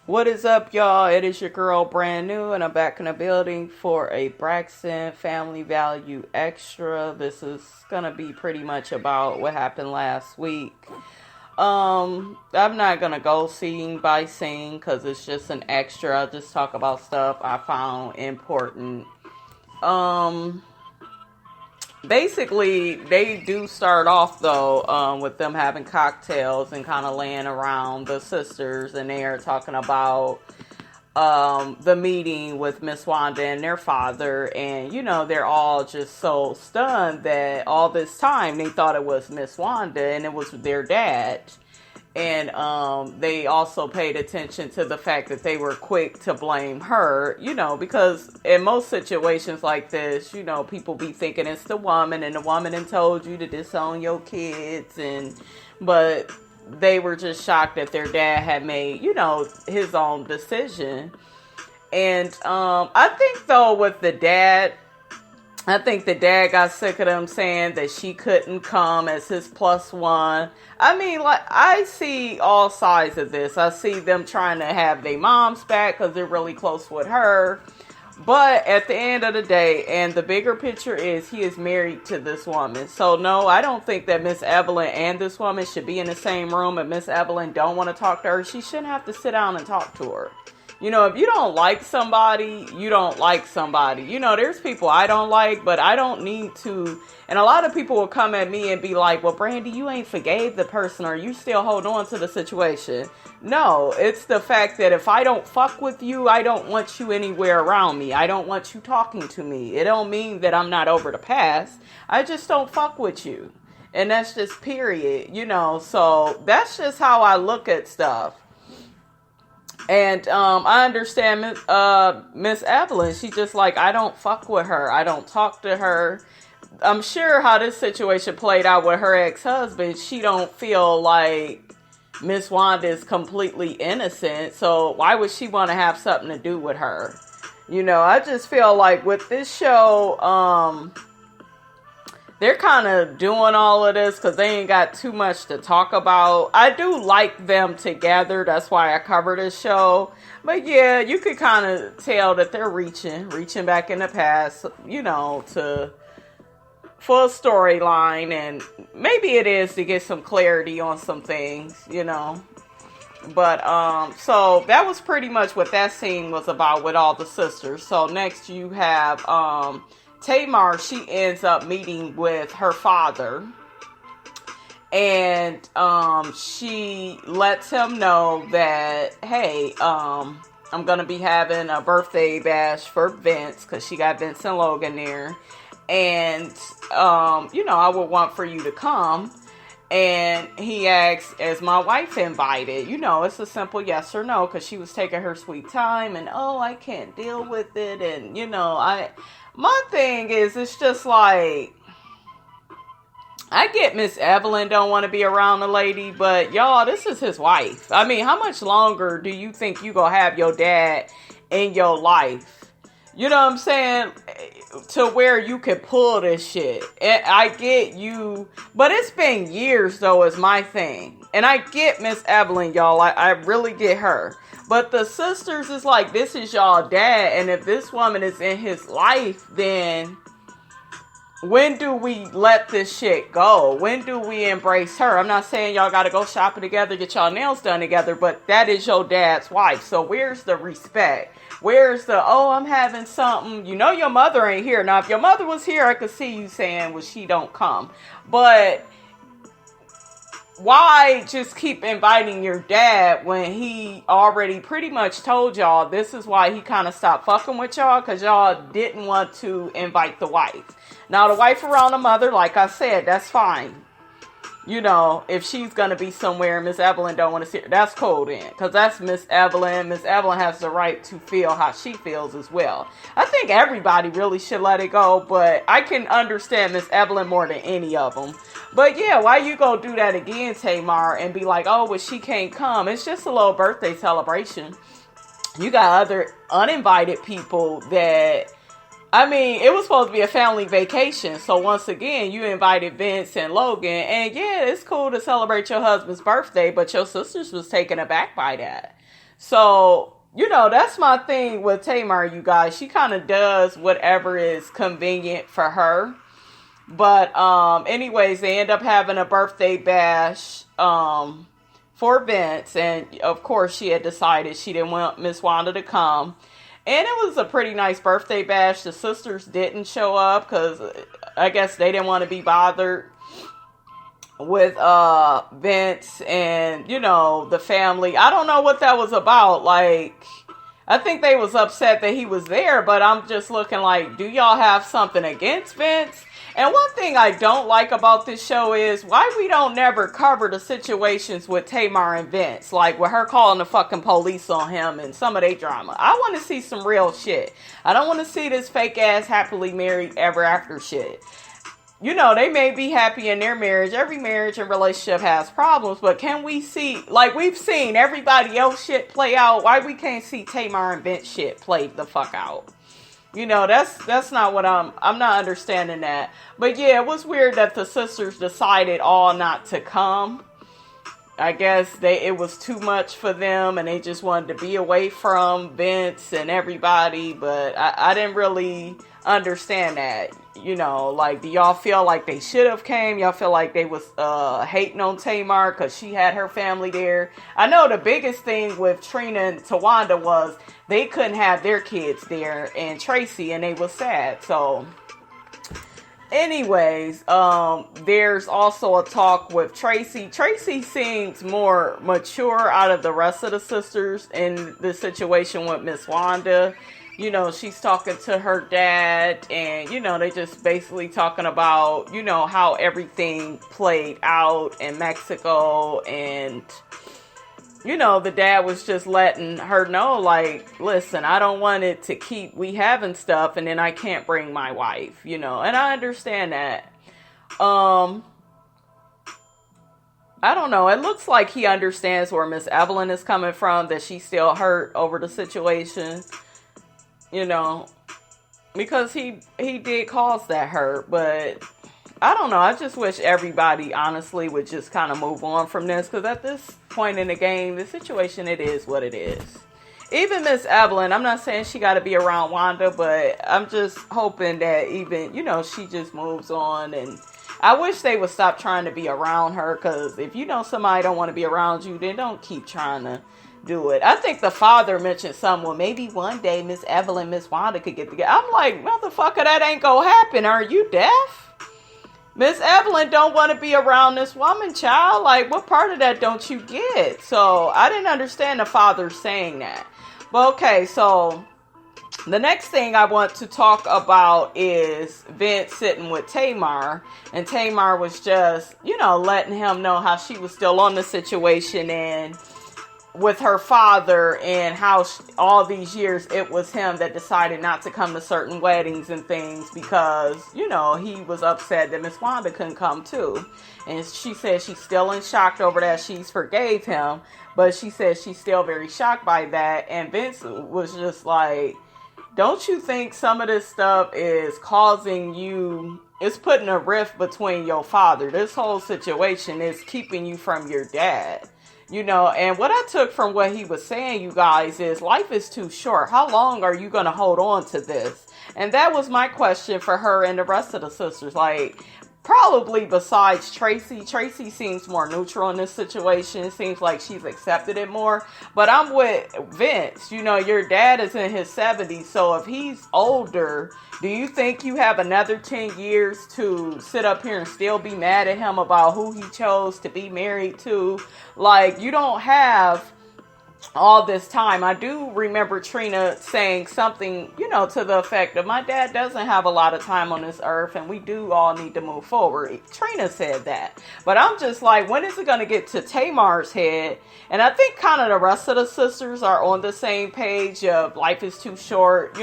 What is up, y'all? It is your girl, Brand New, and I'm back in the building for a Braxton Family Value Extra. This is gonna be pretty much about what happened last week. I'm not gonna go scene by scene because it's just an extra. I'll just talk about stuff I found important. Um, Basically, they do start off though with them having cocktails and kind of laying around the sisters, and they are talking about the meeting with Miss Wanda and their father, and they're all just so stunned that all this time they thought it was Miss Wanda and it was their dad. And they also paid attention to the fact that they were quick to blame her, because in most situations like this, people be thinking it's the woman, and the woman had told you to disown your kids, but they were just shocked that their dad had made, his own decision. And I think though with the dad, I think the dad got sick of them saying that she couldn't come as his plus one. I mean, like, I see all sides of this. I see them trying to have their moms back because they're really close with her. But at the end of the day, and the bigger picture is, he is married to this woman. So no, I don't think that Ms Evelyn and this woman should be in the same room. If Ms Evelyn don't want to talk to her, she shouldn't have to sit down and talk to her. If you don't like somebody, you don't like somebody. There's people I don't like, but I don't need to. And a lot of people will come at me and be like, well, Brandy, you ain't forgave the person, or you still hold on to the situation. No, it's the fact that if I don't fuck with you, I don't want you anywhere around me. I don't want you talking to me. It don't mean that I'm not over the past. I just don't fuck with you. And that's just period, So that's just how I look at stuff. And I understand Miss Evelyn. She just like, I don't fuck with her. I don't talk to her. I'm sure how this situation played out with her ex-husband, she don't feel like Miss Wanda is completely innocent. So why would she want to have something to do with her? I just feel like with this show, they're kind of doing all of this because they ain't got too much to talk about. I do like them together. That's why I cover this show. But yeah, you could kind of tell that they're reaching back in the past, for a storyline. And maybe it is to get some clarity on some things, But, so that was pretty much what that scene was about with all the sisters. So next you have, Tamar. She ends up meeting with her father, and she lets him know that, hey, I'm gonna be having a birthday bash for Vince because she got Vince and Logan there, and I would want for you to come. And he asks, is my wife invited? It's a simple yes or no, because she was taking her sweet time, and I can't deal with it, and my thing is, it's just like, I get Miss Evelyn don't want to be around the lady, but y'all, this is his wife. I mean, how much longer do you think you gonna have your dad in your life? You know what I'm saying? To where you can pull this shit. And I get you, but it's been years though, is my thing. And I get Miss Evelyn, y'all. I really get her. But the sisters is like, this is y'all dad, and if this woman is in his life, then when do we let this shit go? When do we embrace her? I'm not saying y'all gotta go shopping together, get y'all nails done together, but that is your dad's wife. So where's the respect? Where's the, I'm having something, your mother ain't here. Now, if your mother was here, I could see you saying, well, she don't come. But why just keep inviting your dad when he already pretty much told y'all this is why he kind of stopped fucking with y'all, because y'all didn't want to invite the wife. Now, the wife around the mother, like I said, that's fine. If she's going to be somewhere, Miss Evelyn don't want to see her, that's cool then. Because that's Miss Evelyn. Miss Evelyn has the right to feel how she feels as well. I think everybody really should let it go, but I can understand Miss Evelyn more than any of them. But yeah, why you go do that again, Tamar, and be like, well, she can't come. It's just a little birthday celebration. You got other uninvited people that, it was supposed to be a family vacation. So once again, you invited Vince and Logan. And yeah, it's cool to celebrate your husband's birthday, but your sisters was taken aback by that. So, that's my thing with Tamar, you guys. She kind of does whatever is convenient for her. But anyways, they end up having a birthday bash for Vince. And, of course, she had decided she didn't want Miss Wanda to come. And it was a pretty nice birthday bash. The sisters didn't show up because I guess they didn't want to be bothered with Vince and the family. I don't know what that was about. Like, I think they was upset that he was there, but I'm just looking like, do y'all have something against Vince? And one thing I don't like about this show is why we don't never cover the situations with Tamar and Vince, like with her calling the fucking police on him and some of their drama. I want to see some real shit. I don't want to see this fake ass happily married ever after shit. They may be happy in their marriage. Every marriage and relationship has problems, but can we see, like we've seen everybody else shit play out, why we can't see Tamar and Vince shit play the fuck out? That's not what I'm not understanding that. But yeah, it was weird that the sisters decided all not to come. I guess it was too much for them and they just wanted to be away from Vince and everybody, but I didn't really understand that. Like, do y'all feel like they should have came? Y'all feel like they was hating on Tamar because she had her family there? I know the biggest thing with Trina and Towanda was they couldn't have their kids there and Tracy, and they was sad. So anyways, there's also a talk with Tracy. Tracy seems more mature out of the rest of the sisters in the situation with Miss Wanda. She's talking to her dad and, they just basically talking about, how everything played out in Mexico. And, the dad was just letting her know, like, listen, I don't want it to keep we having stuff and then I can't bring my wife, and I understand that. I don't know. It looks like he understands where Ms Evelyn is coming from, that she's still hurt over the situation. Because he did cause that hurt, but I don't know. I just wish everybody honestly would just kind of move on from this, because at this point in the game, the situation, it is what it is. Even Ms Evelyn, I'm not saying she got to be around Wanda, but I'm just hoping that even, she just moves on. And I wish they would stop trying to be around her, because if somebody don't want to be around you, then don't keep trying to do it. I think the father mentioned something, well, maybe one day Miss Evelyn, Miss Wanda could get together. I'm like, motherfucker, that ain't gonna happen. Are you deaf? Miss Evelyn don't want to be around this woman, child. Like, what part of that don't you get? So I didn't understand the father saying that. But okay, so the next thing I want to talk about is Vince sitting with Tamar, and Tamar was just, letting him know how she was still on the situation and with her father, and how all these years it was him that decided not to come to certain weddings and things because, he was upset that Miss Wanda couldn't come too. And she said she's still in shock over that. She's forgave him, but she said she's still very shocked by that. And Vince was just like, don't you think some of this stuff is causing you, it's putting a rift between your father. This whole situation is keeping you from your dad. And what I took from what he was saying, you guys, is life is too short. How long are you going to hold on to this? And that was my question for her and the rest of the sisters. Like, probably besides Tracy. Tracy seems more neutral in this situation. It seems like she's accepted it more. But I'm with Vince. Your dad is in his 70s. So if he's older, do you think you have another 10 years to sit up here and still be mad at him about who he chose to be married to? Like, you don't have all this time. I do remember Trina saying something, to the effect of, my dad doesn't have a lot of time on this earth and we do all need to move forward. Trina said that. But I'm just like, when is it going to get to Tamar's head? And I think kind of the rest of the sisters are on the same page of life is too short,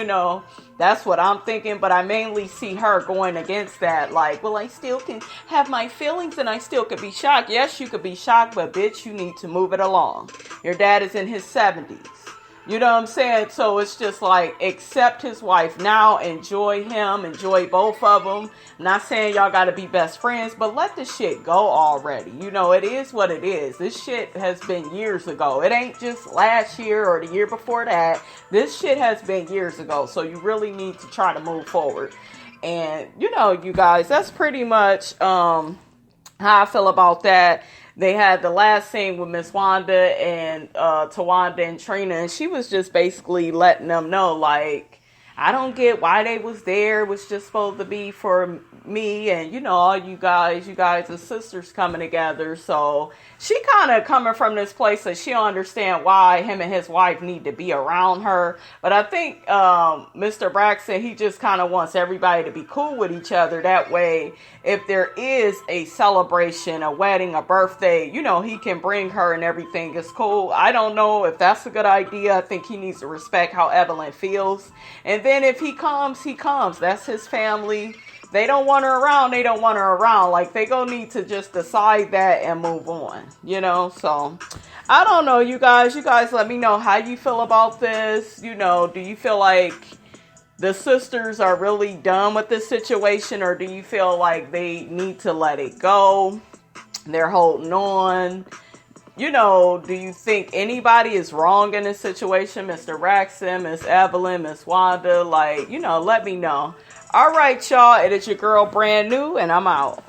That's what I'm thinking, but I mainly see her going against that. Like, well, I still can have my feelings and I still could be shocked. Yes, you could be shocked, but bitch, you need to move it along. Your dad is in his 70s. You know what I'm saying? So it's just like, accept his wife now, enjoy him, enjoy both of them. I'm not saying y'all got to be best friends, but let the shit go already. You know, it is what it is. This shit has been years ago. It ain't just last year or the year before that. This shit has been years ago. So you really need to try to move forward. And, you know, you guys, that's pretty much how I feel about that. They had the last scene with Ms Wanda and Towanda and Trina, and she was just basically letting them know, like, I don't get why they was there. It was just supposed to be for me and, you know, all you guys are sisters coming together. So she kind of coming from this place that she don't understand why him and his wife need to be around her. But I think Mr. Braxton, he just kind of wants everybody to be cool with each other. That way, if there is a celebration, a wedding, a birthday, you know, he can bring her and everything is cool. I don't know if that's a good idea. I think he needs to respect how Evelyn feels. And then if he comes, he comes. That's his family. They don't want her around. They don't want her around. Like, they gonna need to just decide that and move on, you know? So, I don't know, you guys. You guys let me know how you feel about this. You know, do you feel like the sisters are really done with this situation, or do you feel like they need to let it go? They're holding on. You know, do you think anybody is wrong in this situation? Mr. Braxton, Ms Evelyn, Ms Wanda, like, you know, let me know. All right, y'all. It is your girl, Brand New, and I'm out.